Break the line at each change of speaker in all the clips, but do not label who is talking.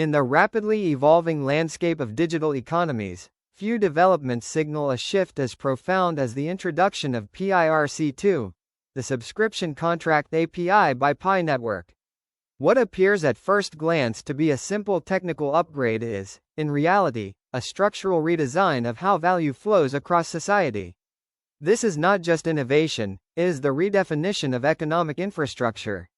In the rapidly evolving landscape of digital economies, few developments signal a shift as profound as the introduction of PiRC2, the subscription contract API by Pi Network. What appears at first glance to be a simple technical upgrade is, in reality, a structural redesign of how value flows across society. This is not just innovation, it is the redefinition of economic infrastructure.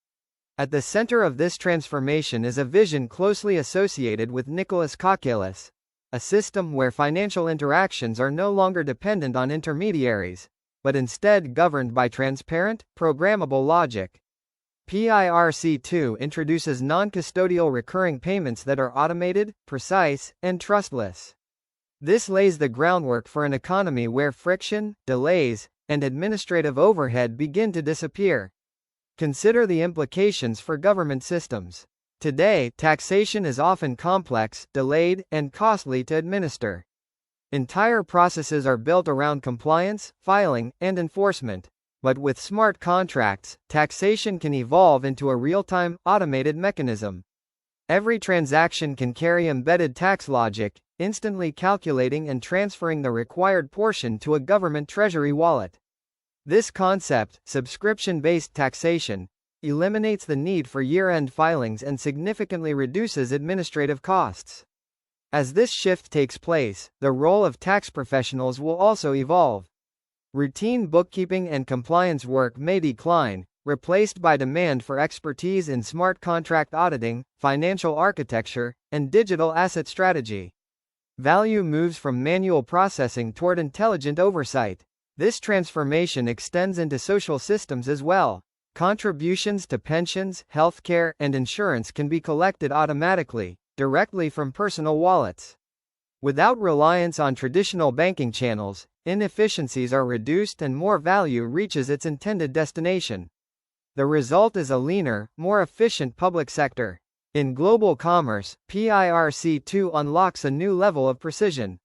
At the center of this transformation is a vision closely associated with Nicholas Kokilis, a system where financial interactions are no longer dependent on intermediaries, but instead governed by transparent, programmable logic. PiRC2 introduces non-custodial recurring payments that are automated, precise, and trustless. This lays the groundwork for an economy where friction, delays, and administrative overhead begin to disappear. Consider the implications for government systems. Today, taxation is often complex, delayed, and costly to administer. Entire processes are built around compliance, filing, and enforcement. But with smart contracts, taxation can evolve into a real-time, automated mechanism. Every transaction can carry embedded tax logic, instantly calculating and transferring the required portion to a government treasury wallet. This concept, subscription-based taxation, eliminates the need for year-end filings and significantly reduces administrative costs. As this shift takes place, the role of tax professionals will also evolve. Routine bookkeeping and compliance work may decline, replaced by demand for expertise in smart contract auditing, financial architecture, and digital asset strategy. Value moves from manual processing toward intelligent oversight. This transformation extends into social systems as well. Contributions to pensions, healthcare, and insurance can be collected automatically, directly from personal wallets. Without reliance on traditional banking channels, inefficiencies are reduced and more value reaches its intended destination. The result is a leaner, more efficient public sector. In global commerce, PiRC2 unlocks a new level of precision.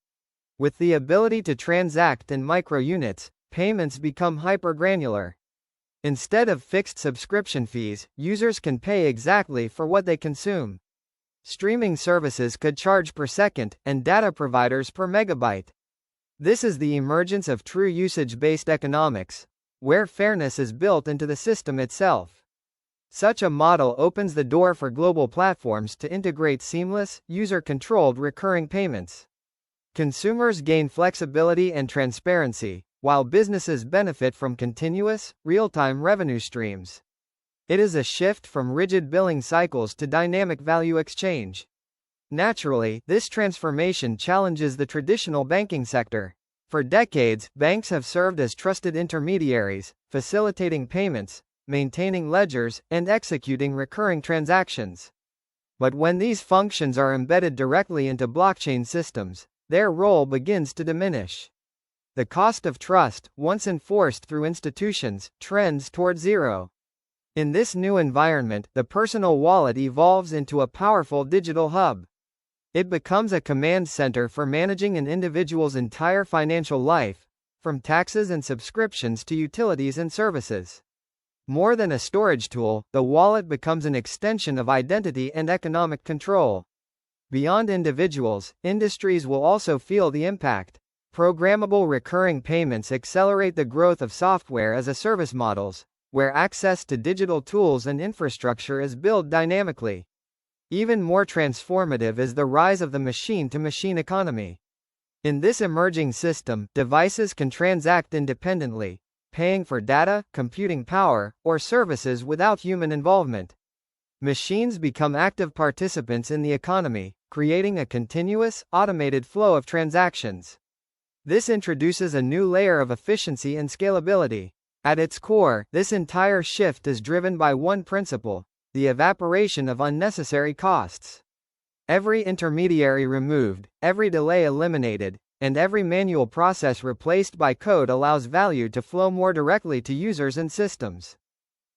With the ability to transact in micro-units, payments become hyper-granular. Instead of fixed subscription fees, users can pay exactly for what they consume. Streaming services could charge per second, and data providers per megabyte. This is the emergence of true usage-based economics, where fairness is built into the system itself. Such a model opens the door for global platforms to integrate seamless, user-controlled recurring payments. Consumers gain flexibility and transparency, while businesses benefit from continuous, real-time revenue streams. It is a shift from rigid billing cycles to dynamic value exchange. Naturally, this transformation challenges the traditional banking sector. For decades, banks have served as trusted intermediaries, facilitating payments, maintaining ledgers, and executing recurring transactions. But when these functions are embedded directly into blockchain systems, their role begins to diminish. The cost of trust, once enforced through institutions, trends toward zero. In this new environment, the personal wallet evolves into a powerful digital hub. It becomes a command center for managing an individual's entire financial life, from taxes and subscriptions to utilities and services. More than a storage tool, the wallet becomes an extension of identity and economic control. Beyond individuals, industries will also feel the impact. Programmable recurring payments accelerate the growth of software as a service models, where access to digital tools and infrastructure is built dynamically. Even more transformative is the rise of the machine-to-machine economy. In this emerging system, devices can transact independently, paying for data, computing power, or services without human involvement. Machines become active participants in the economy, creating a continuous, automated flow of transactions. This introduces a new layer of efficiency and scalability. At its core, this entire shift is driven by one principle: the evaporation of unnecessary costs. Every intermediary removed, every delay eliminated, and every manual process replaced by code allows value to flow more directly to users and systems.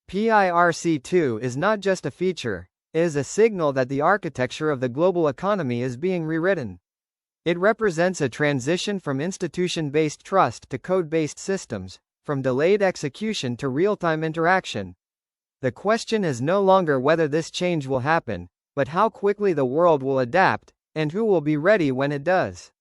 PiRC2 is not just a feature, it is a signal that the architecture of the global economy is being rewritten. It represents a transition from institution-based trust to code-based systems, from delayed execution to real-time interaction. The question is no longer whether this change will happen, but how quickly the world will adapt, and who will be ready when it does.